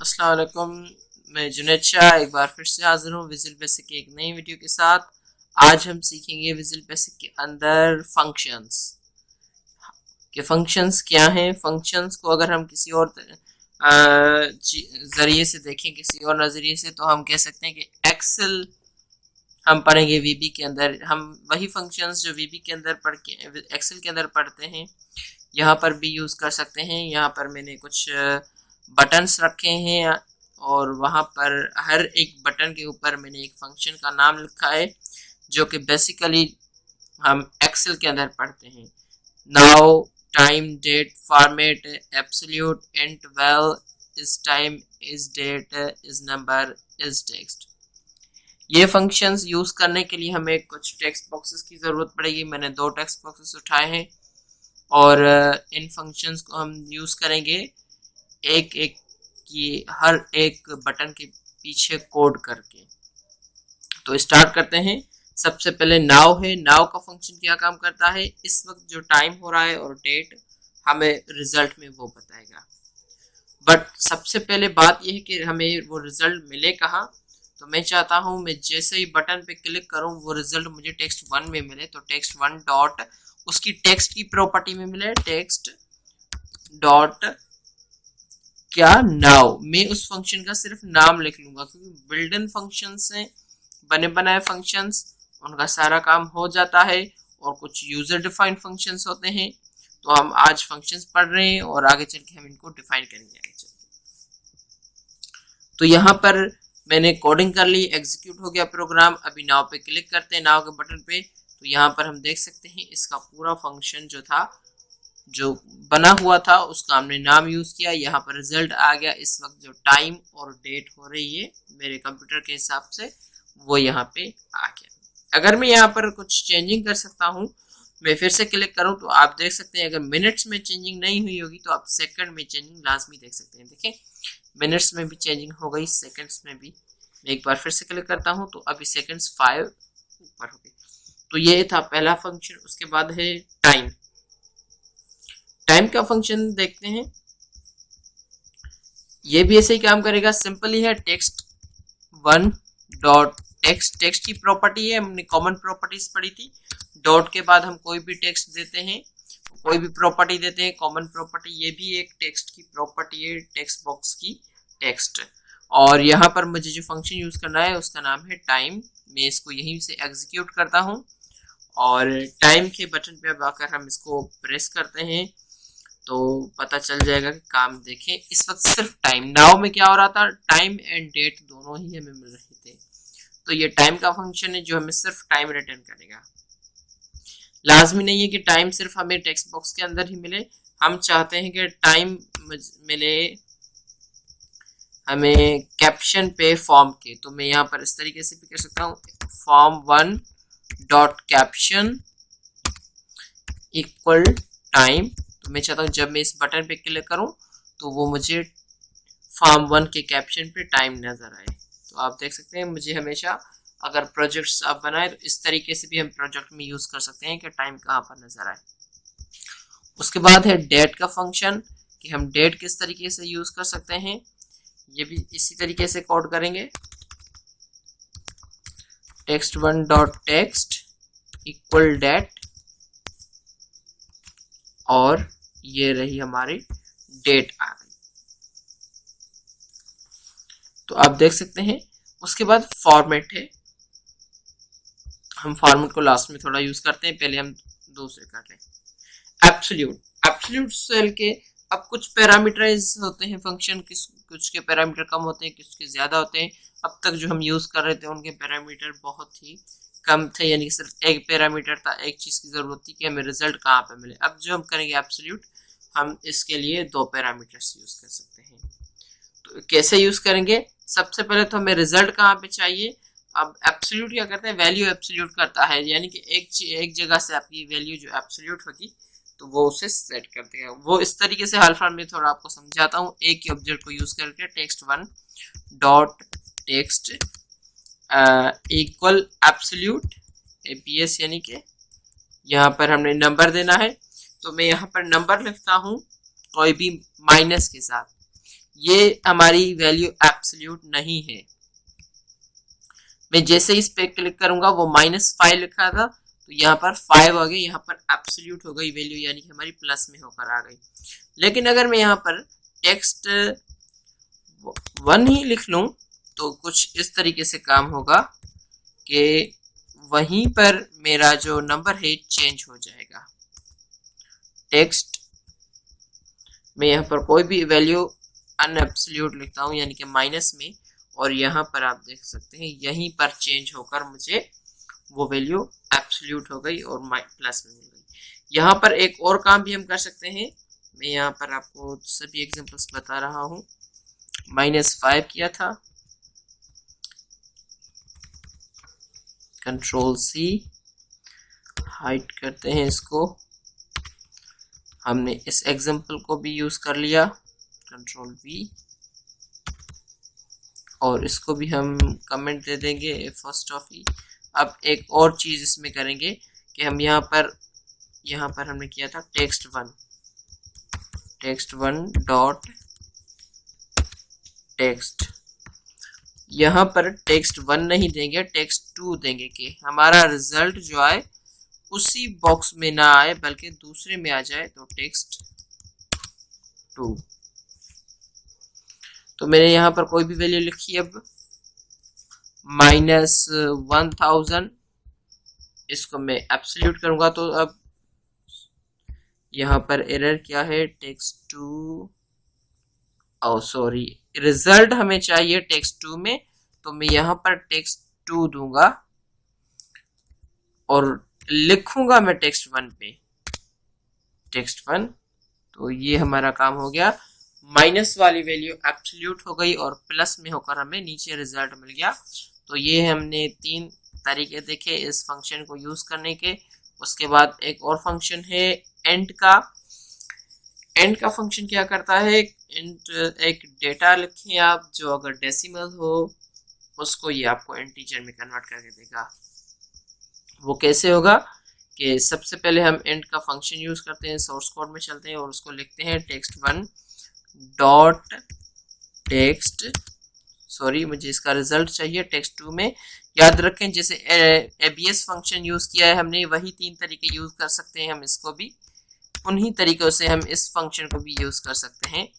अस्सलाम वालेकुम। मैं जुनैद शाह एक बार फिर से हाजिर हूँ विजुअल बेसिक की एक नई वीडियो के साथ। आज हम सीखेंगे विजुअल बेसिक के अंदर फंक्शंस के फंक्शंस क्या हैं। फंक्शंस को अगर हम किसी और ज़रिए से देखें, किसी और नज़रिए से, तो हम कह सकते हैं कि एक्सेल हम पढ़ेंगे वीबी के अंदर। हम वही फंक्शंस जो वीबी के अंदर पढ़ के एक्सेल के अंदर पढ़ते हैं यहाँ पर भी यूज़ कर सकते हैं। यहाँ पर मैंने कुछ बटन्स रखे हैं और वहाँ पर हर एक बटन के ऊपर मैंने एक फंक्शन का नाम लिखा है जो कि बेसिकली हम एक्सेल के अंदर पढ़ते हैं। Now, time, date, format, absolute, int, well, is time, is date, is number, is text. ये फंक्शंस यूज़ करने के लिए हमें कुछ टेक्स्ट बॉक्सेस की ज़रूरत पड़ेगी। मैंने 2 टेक्स्ट बॉक्सेस उठाए हैं और इन फंक्शंस को हम यूज़ करेंगे एक एक की हर एक बटन के पीछे कोड करके। तो स्टार्ट करते हैं। सबसे पहले नाउ है। नाउ का फंक्शन क्या काम करता है, इस वक्त जो टाइम हो रहा है और डेट हमें रिजल्ट में वो बताएगा। बट सबसे पहले बात यह है कि हमें वो रिजल्ट मिले कहाँ। तो मैं चाहता हूँ मैं जैसे ही बटन पे क्लिक करूँ वो रिजल्ट मुझे टेक्स्ट 1 में मिले। तो टेक्स्ट 1 डॉट उसकी टेक्स्ट की प्रॉपर्टी में मिले टेक्स्ट डॉट क्या नाउ। मैं उस फंक्शन का सिर्फ नाम लिख लूंगा क्योंकि बिल्ट इन फंक्शन से बने बनाए फंक्शंस उनका सारा काम हो जाता है और कुछ यूजर डिफाइंड फंक्शंस होते हैं। तो हम आज फंक्शंस पढ़ रहे हैं और आगे चल के हम इनको डिफाइन करेंगे आगे चल के। तो यहाँ पर मैंने कोडिंग कर ली, एग्जीक्यूट हो गया प्रोग्राम। अभी नाउ पे क्लिक करते हैं, नाउ के बटन पे, तो यहाँ पर हम देख सकते हैं इसका पूरा फंक्शन जो था, जो बना हुआ था, उसका हमने नाम यूज़ किया। यहाँ पर रिजल्ट आ गया। इस वक्त जो टाइम और डेट हो रही है मेरे कंप्यूटर के हिसाब से वो यहाँ पे आ गया। अगर मैं यहाँ पर कुछ चेंजिंग कर सकता हूँ, मैं फिर से क्लिक करूँ तो आप देख सकते हैं अगर मिनट्स में चेंजिंग नहीं हुई होगी तो आप सेकंड में चेंजिंग लाजमी देख सकते हैं। देखें, मिनट्स में भी चेंजिंग हो गई, सेकंड्स में भी। मैं एक बार फिर से क्लिक करता हूँ तो अभी सेकंड्स 5 ऊपर हो गए। तो ये था पहला फंक्शन। उसके बाद है टाइम। टाइम का फंक्शन देखते हैं। ये भी ऐसे ही काम करेगा, सिंपल ही है। टेक्स्ट 1 डॉट टेक्स्ट, टेक्स्ट की प्रॉपर्टी है, हमने कॉमन प्रॉपर्टीज पढ़ी थी। डॉट के बाद हम कोई भी टेक्स्ट देते हैं, कोई भी प्रॉपर्टी देते हैं, कॉमन प्रॉपर्टी। ये भी एक टेक्स्ट की प्रॉपर्टी है, टेक्स्ट बॉक्स की टेक्स्ट। और यहाँ पर मुझे जो फंक्शन यूज करना है उसका नाम है टाइम। मैं इसको यहीं से एग्जीक्यूट करता हूँ और टाइम के बटन पे अब आकर हम इसको प्रेस करते हैं तो पता चल जाएगा कि काम देखें। इस वक्त सिर्फ टाइम, नाउ में क्या हो रहा था, टाइम एंड डेट दोनों ही हमें मिल रहे थे। तो ये टाइम का फंक्शन है जो हमें सिर्फ टाइम रिटर्न करेगा। लाजमी नहीं है कि टाइम सिर्फ हमें टेक्स्ट बॉक्स के अंदर ही मिले। हम चाहते हैं कि टाइम मिले हमें कैप्शन पे फॉर्म के। तो मैं यहाँ पर इस तरीके से भी कर सकता हूँ, form 1 dot caption equal time. तो मैं चाहता हूँ जब मैं इस बटन पे क्लिक करूँ तो वो मुझे फॉर्म 1 के कैप्शन पे टाइम नजर आए। तो आप देख सकते हैं मुझे हमेशा अगर प्रोजेक्ट्स आप बनाए तो इस तरीके से भी हम प्रोजेक्ट में यूज कर सकते हैं कि टाइम कहाँ पर नजर आए। उसके बाद है डेट का फंक्शन कि हम डेट किस तरीके से यूज कर सकते हैं। ये भी इसी तरीके से कोड करेंगे, text 1 dot text equal date, और ये रही हमारी डेट आ गई। तो आप देख सकते हैं। उसके बाद फॉर्मेट है, हम फॉर्मेट को लास्ट में थोड़ा यूज करते हैं, पहले हम दूसरे कर लें। एब्सोल्यूट, एब्सोल्यूट सेल के अब कुछ पैरामीटराइज होते हैं फंक्शन, कुछ के पैरामीटर कम होते हैं, कुछ के ज्यादा होते हैं। अब तक जो हम यूज कर रहे थे उनके पैरामीटर बहुत ही कम थे, यानी कि सिर्फ एक पैरामीटर था, एक चीज की जरूरत थी कि हमें रिजल्ट कहाँ पे मिले। अब जो हम करेंगे एब्सोल्यूट, हम इसके लिए 2 पैरामीटर्स यूज कर सकते हैं। तो कैसे यूज करेंगे, सबसे पहले तो हमें रिजल्ट कहाँ पे चाहिए। अब एब्सोल्यूट क्या करते हैं, वैल्यू एब्सोल्यूट करता है, यानी कि एक जगह से आपकी वैल्यू जो एब्सोल्यूट होगी तो वो उसे सेट करते हैं। वो इस तरीके से हाल फिलहाल में थोड़ा आपको समझाता हूँ। एक ही ऑब्जेक्ट को यूज करके text 1 dot text equal absolute APS, यानी कि यहाँ पर हमने नंबर देना है। तो मैं यहाँ पर नंबर लिखता हूँ कोई भी माइनस के साथ। ये हमारी वैल्यू एब्सोल्यूट नहीं है। मैं जैसे इस पे क्लिक करूंगा वो -5 लिखा था तो यहाँ पर 5 आ गई, यहाँ पर एब्सोल्यूट हो गई वैल्यू, यानी कि हमारी प्लस में होकर आ गई। लेकिन अगर मैं यहाँ पर टेक्स्ट 1 ही लिख लूं तो कुछ इस तरीके से काम होगा कि वहीं पर मेरा जो नंबर है चेंज हो जाएगा। टेक्स्ट मैं यहाँ पर कोई भी वैल्यू अनएब्सोल्यूट लिखता हूँ यानी कि माइनस में, और यहाँ पर आप देख सकते हैं यहीं पर चेंज होकर मुझे वो वैल्यू एब्सोल्यूट हो गई और प्लस में मिल गई। यहाँ पर एक और काम भी हम कर सकते हैं, मैं यहाँ पर आपको सभी एग्जांपल्स बता रहा हूँ। -5 किया था, Ctrl+C, हाइड करते हैं इसको। हमने इस एग्जांपल को भी यूज कर लिया, Ctrl+V, और इसको भी हम कमेंट दे देंगे फर्स्ट ऑफ ई। अब एक और चीज इसमें करेंगे कि हम यहाँ पर हमने किया था text1 डॉट टेक्स्ट, यहाँ पर text1 नहीं देंगे, text2 देंगे कि हमारा रिजल्ट जो आए उसी बॉक्स में ना आए बल्कि दूसरे में आ जाए, तो text2। तो मैंने यहाँ पर कोई भी वैल्यू लिखी, अब -1000, इसको मैं एब्सोल्यूट करूंगा तो अब यहाँ पर एरर क्या है, text2, सॉरी, रिजल्ट हमें चाहिए text2 में, तो मैं यहाँ पर text2 दूंगा और लिखूंगा मैं text1 पे text1। तो ये हमारा काम हो गया, माइनस वाली वैल्यू एब्सोल्यूट हो गई और प्लस में होकर हमें नीचे रिजल्ट मिल गया। तो ये हमने 3 तरीके देखे इस फंक्शन को यूज करने के। उसके बाद एक और फंक्शन है एंड का। एंड का फंक्शन क्या करता है, एक डेटा लिखें आप जो अगर डेसिमल हो उसको ये आपको इंटीजर में कन्वर्ट करके देगा। वो कैसे होगा कि सबसे पहले हम एंड का फंक्शन यूज करते हैं, सोर्स कोड में चलते हैं और उसको लिखते हैं text1 डॉट टेक्स्ट, सॉरी मुझे इसका रिजल्ट चाहिए text2 में। याद रखें जैसे abs फंक्शन यूज किया है हमने, वही 3 तरीके यूज कर सकते हैं हम इसको भी, उन्हीं तरीकों से हम इस फंक्शन को भी यूज कर सकते हैं।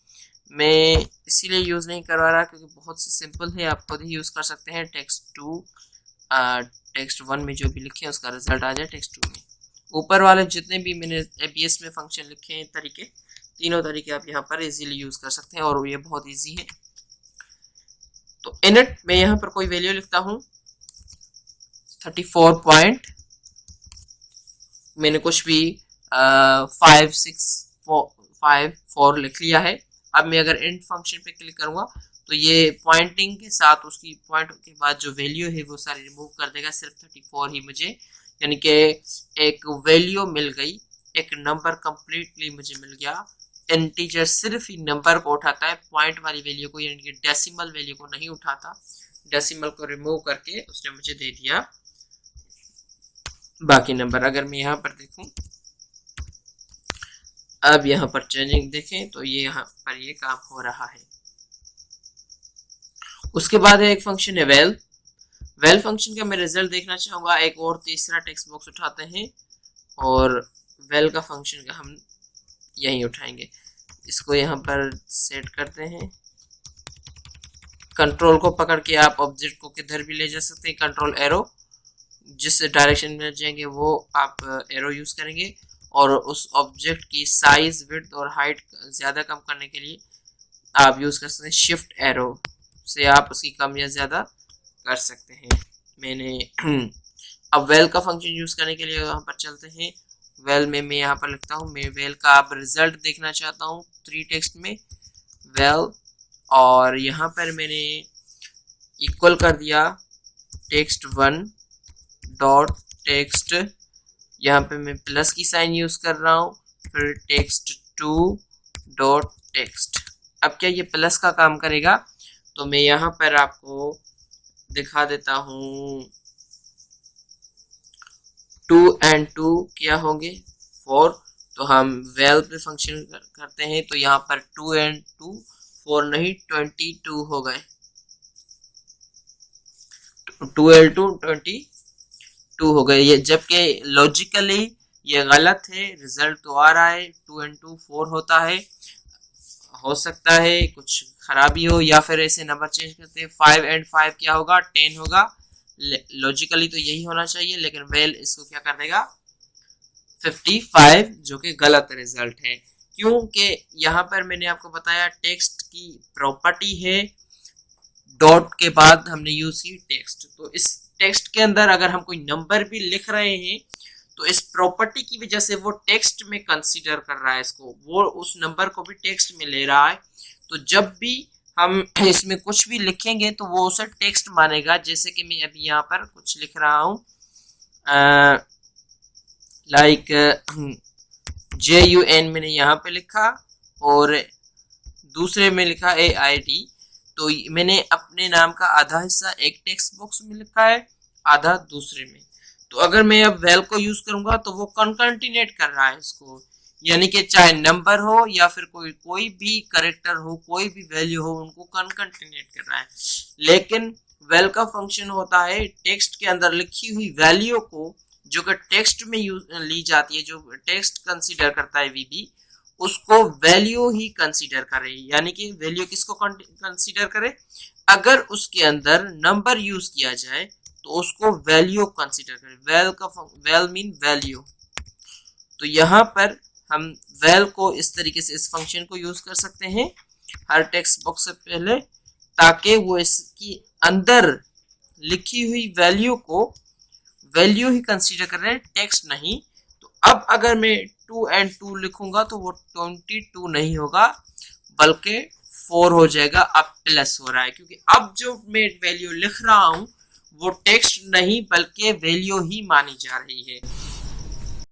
मैं इसीलिए यूज नहीं करवा रहा क्योंकि बहुत से सिंपल है, आप खुद ही यूज कर सकते हैं। text1 में जो भी लिखे उसका रिजल्ट आ जाए text2 में। ऊपर वाले जितने भी मैंने abs में फंक्शन लिखे हैं तरीके, तीनों तरीके आप यहाँ पर इजीली यूज कर सकते हैं और ये बहुत इजी है। तो इनट में यहाँ पर कोई वैल्यू लिखता हूँ 34 पॉइंट, मैंने कुछ भी 5 6 5 4 लिख लिया है। अब मैं अगर इंट फंक्शन पे क्लिक करूंगा तो ये पॉइंटिंग के साथ उसकी पॉइंट के बाद जो वैल्यू है वो सारी रिमूव कर देगा, सिर्फ 34 ही मुझे, यानी कि एक वैल्यू मिल गई, एक नंबर कंप्लीटली मुझे मिल गया। इंटीजर सिर्फ ही नंबर को उठाता है, पॉइंट वाली वैल्यू को यानी कि डेसिमल वैल्यू को नहीं उठाता। डेसिमल को रिमूव करके उसने मुझे दे दिया बाकी नंबर। अगर मैं यहाँ पर देखूं, अब यहाँ पर चेंजिंग देखें तो ये यहाँ पर ये काम हो रहा है। उसके बाद है एक फंक्शन है वेल। वेल फंक्शन का मैं रिजल्ट देखना चाहूंगा। एक और तीसरा टेक्स्ट बॉक्स उठाते हैं और वेल का फंक्शन का हम यहीं उठाएंगे। इसको यहाँ पर सेट करते हैं, कंट्रोल को पकड़ के आप ऑब्जेक्ट को किधर भी ले जा सकते हैं। कंट्रोल एरो, जिस डायरेक्शन में जाएंगे वो आप एरो यूज करेंगे और उस ऑब्जेक्ट की साइज, विड्थ और हाइट ज्यादा कम करने के लिए आप यूज कर सकते हैं शिफ्ट एरो से, आप उसकी कम या ज्यादा कर सकते हैं। मैंने अब वेल का फंक्शन यूज करने के लिए यहाँ पर चलते हैं। वेल में मैं यहाँ पर लिखता हूँ, मैं वेल का अब रिजल्ट देखना चाहता हूँ 3 टेक्स्ट में वेल, और यहाँ पर मैंने इक्वल कर दिया text1 डॉट टेक्स्ट, यहाँ पे मैं प्लस की साइन यूज कर रहा हूँ, फिर text2 डॉट टेक्स्ट। अब क्या ये प्लस का काम करेगा, तो मैं यहाँ पर आपको दिखा देता हूँ 2 and 2 क्या होंगे 4। तो हम वेल पे फंक्शन करते हैं तो यहाँ पर 2 and 2 4 नहीं 22 हो गए, 12 22 हो गए ये, जबकि लॉजिकली ये गलत है। रिजल्ट तो आ रहा है 2 and 2 4 होता है। हो सकता है कुछ खराबी हो या फिर ऐसे नंबर चेंज करते हैं। 5 and 5 क्या होगा 10 होगा। लॉजिकली तो यही होना चाहिए, लेकिन वेल इसको क्या कर देगा 55, जो कि गलत रिजल्ट है। क्योंकि यहाँ पर मैंने आपको बताया टेक्स्ट की प्रॉपर्टी है, डॉट के बाद हमने यूज की टेक्स्ट। तो इस टेक्स्ट के अंदर अगर हम कोई नंबर भी लिख रहे हैं तो इस प्रॉपर्टी की वजह से वो टेक्स्ट में कंसीडर कर रहा है इसको, वो उस नंबर को भी टेक्स्ट में ले रहा है। तो जब भी हम इसमें कुछ भी लिखेंगे तो वो उसे टेक्स्ट मानेगा। जैसे कि मैं अभी यहाँ पर कुछ लिख रहा हूँ, लाइक JUN मैंने यहाँ पे लिखा और दूसरे में लिखा AID। तो मैंने अपने नाम का आधा हिस्सा एक टेक्स्ट बॉक्स में लिखा है, आधा दूसरे में। तो अगर मैं अब वेल को यूज करूंगा तो वो कॉन्कैटिनेट कर रहा है इसको, यानी कि चाहे नंबर हो या फिर कोई भी कैरेक्टर हो, कोई भी वैल्यू हो, उनको कॉन्कैटिनेट कर रहा है। लेकिन वेल का फंक्शन होता है टेक्स्ट के अंदर लिखी हुई वैल्यू को, जो कि टेक्स्ट में ली जाती है, जो टेक्स्ट कंसीडर करता है VB, उसको वैल्यू ही कंसीडर करे। यानी कि वैल्यू किसको कंसीडर करे, अगर उसके अंदर नंबर यूज किया जाए तो उसको वैल्यू कंसीडर करे। Well mean value. तो यहाँ पर हम वेल को इस तरीके से इस फंक्शन को यूज कर सकते हैं हर टेक्स्ट बॉक्स से पहले, ताकि वो इसकी अंदर लिखी हुई वैल्यू को वैल्यू ही कंसीडर कर रहे हैं, टेक्स्ट नहीं। तो अब अगर मैं 2 and 2 लिखूंगा तो वो 22 नहीं होगा बल्कि 4 हो जाएगा। अब प्लस हो रहा है क्योंकि अब जो मैं वैल्यू लिख रहा हूं वो टेक्स्ट नहीं बल्कि वैल्यू ही मानी जा रही है।